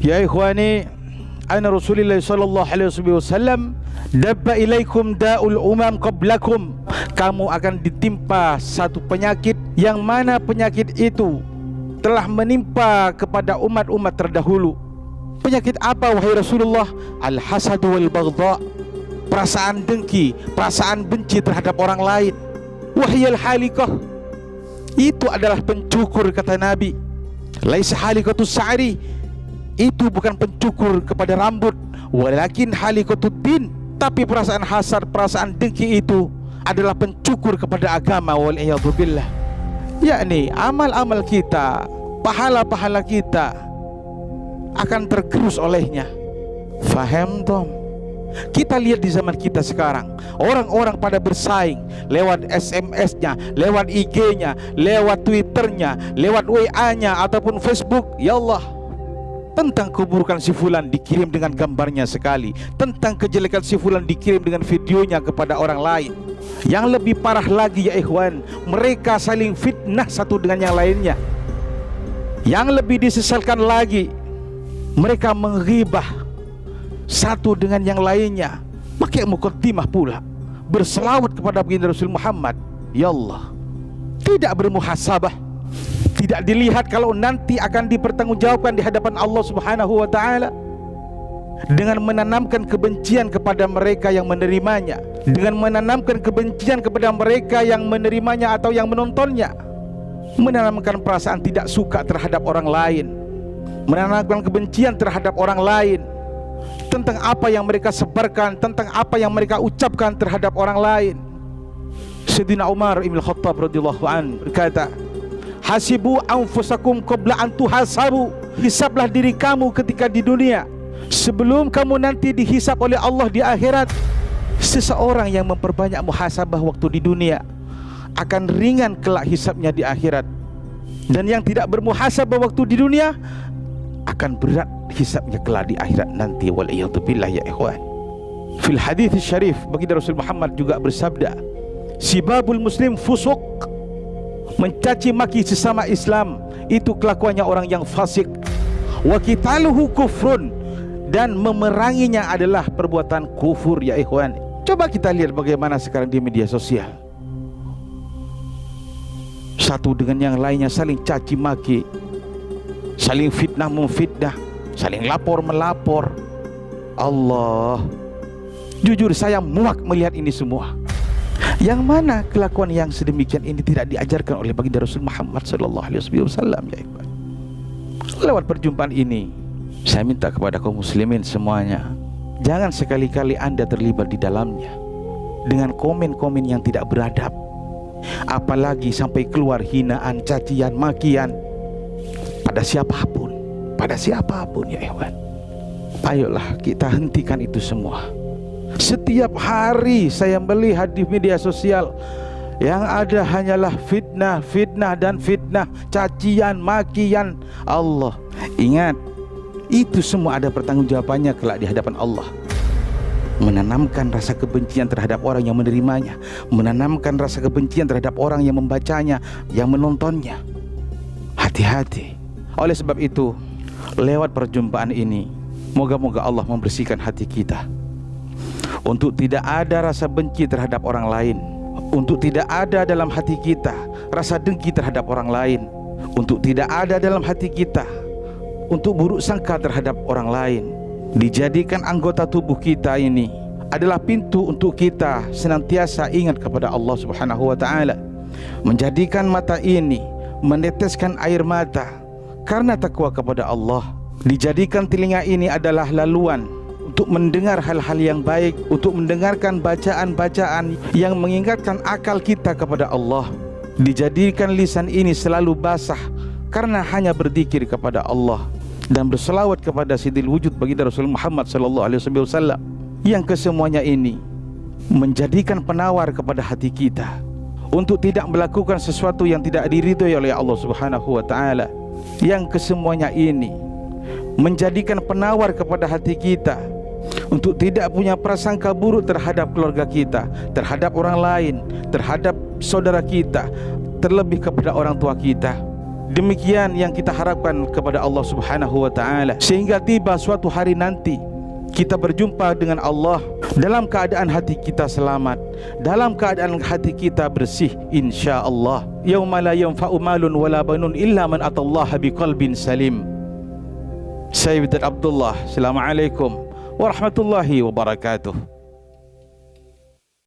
Ya ikhwani, ana Rasulullah sallallahu alaihi wasallam dabba ilaikum da'ul umam qablakum. Kamu akan ditimpa satu penyakit yang mana penyakit itu telah menimpa kepada umat-umat terdahulu. Penyakit apa wahai Rasulullah? Al-hasad wal baghdha. Perasaan dengki, perasaan benci terhadap orang lain. Wahyal halikah. Itu adalah pencukur, kata Nabi. Laisa halikatus sa'ri. Itu bukan pencukur kepada rambut, walakin halikutuddin. Tapi perasaan hasad, perasaan dengki itu adalah pencukur kepada agama, wal'iyadzubillah. Yakni amal-amal kita, pahala-pahala kita akan tergerus olehnya. Faham tom? Kita lihat di zaman kita sekarang, orang-orang pada bersaing lewat SMS-nya, lewat IG-nya, lewat Twitter-nya, lewat WA-nya ataupun Facebook. Ya Allah, tentang keburukan si fulan dikirim dengan gambarnya sekali, tentang kejelekan si fulan dikirim dengan videonya kepada orang lain. Yang lebih parah lagi ya ikhwan, mereka saling fitnah satu dengan yang lainnya. Yang lebih disesalkan lagi, mereka menghibah satu dengan yang lainnya, pakai muqaddimah pula, berselawat kepada baginda Rasul Muhammad. Ya Allah, tidak bermuhasabah, tidak dilihat kalau nanti akan dipertanggungjawabkan di hadapan Allah Subhanahu wa taala, dengan menanamkan kebencian kepada mereka yang menerimanya, dengan menanamkan kebencian kepada mereka yang menerimanya atau yang menontonnya, menanamkan perasaan tidak suka terhadap orang lain, menanamkan kebencian terhadap orang lain tentang apa yang mereka sebarkan, tentang apa yang mereka ucapkan terhadap orang lain. Sayyidina Umar Ibn Khattab radhiyallahu anhu berkata, hasibu anfusakum qabla an tuhasabu. Hisablah diri kamu ketika di dunia sebelum kamu nanti dihisab oleh Allah di akhirat. Seseorang yang memperbanyak muhasabah waktu di dunia akan ringan kelak hisabnya di akhirat, dan yang tidak bermuhasabah waktu di dunia akan berat hisabnya kelak di akhirat nanti, wal'iyadzubillah ya ikhwan. Fil hadits syarif, baginda Rasul Muhammad juga bersabda, sibabul muslim fusuq. Mencaci maki sesama Islam itu kelakuannya orang yang fasik. Wa qitaluhu kufrun. Dan memeranginya adalah perbuatan kufur ya ikhwan. Coba kita lihat bagaimana sekarang di media sosial, satu dengan yang lainnya saling caci maki, saling fitnah memfitnah, saling lapor melapor. Allah, jujur saya muak melihat ini semua. Yang mana kelakuan yang sedemikian ini tidak diajarkan oleh baginda Rasul Muhammad sallallahu alaihi wasallam ya ikhwan. Lewat perjumpaan ini saya minta kepada kaum muslimin semuanya, jangan sekali-kali Anda terlibat di dalamnya dengan komen-komen yang tidak beradab, apalagi sampai keluar hinaan, cacian, makian pada siapapun ya ikhwan. Ayolah kita hentikan itu semua. Setiap hari saya melihat di media sosial yang ada hanyalah fitnah, fitnah dan fitnah, cacian, makian. Allah, ingat, itu semua ada pertanggungjawabannya kelak di hadapan Allah. Menanamkan rasa kebencian terhadap orang yang menerimanya, menanamkan rasa kebencian terhadap orang yang membacanya, yang menontonnya. Hati-hati. Oleh sebab itu, lewat perjumpaan ini, moga-moga Allah membersihkan hati kita untuk tidak ada rasa benci terhadap orang lain, untuk tidak ada dalam hati kita rasa dengki terhadap orang lain, untuk tidak ada dalam hati kita untuk buruk sangka terhadap orang lain. Dijadikan anggota tubuh kita ini adalah pintu untuk kita senantiasa ingat kepada Allah Subhanahu wa taala. Menjadikan mata ini meneteskan air mata karena takwa kepada Allah. Dijadikan telinga ini adalah laluan untuk mendengar hal-hal yang baik, untuk mendengarkan bacaan-bacaan yang mengingatkan akal kita kepada Allah. Dijadikan lisan ini selalu basah karena hanya berzikir kepada Allah dan berselawat kepada Sayyidil Wujud baginda Rasul Muhammad sallallahu alaihi wasallam. Yang kesemuanya ini menjadikan penawar kepada hati kita untuk tidak melakukan sesuatu yang tidak diridhoi oleh Allah Subhanahu wa taala. Yang kesemuanya ini menjadikan penawar kepada hati kita untuk tidak punya prasangka buruk terhadap keluarga kita, terhadap orang lain, terhadap saudara kita, terlebih kepada orang tua kita. Demikian yang kita harapkan kepada Allah Subhanahu wa taala, sehingga tiba suatu hari nanti kita berjumpa dengan Allah dalam keadaan hati kita selamat, dalam keadaan hati kita bersih, insya-Allah. Yauma la yanfa'u malun wala banun illa man atallaha biqalbin salim. Saya Abdullah. Assalamualaikum warahmatullahi wabarakatuh.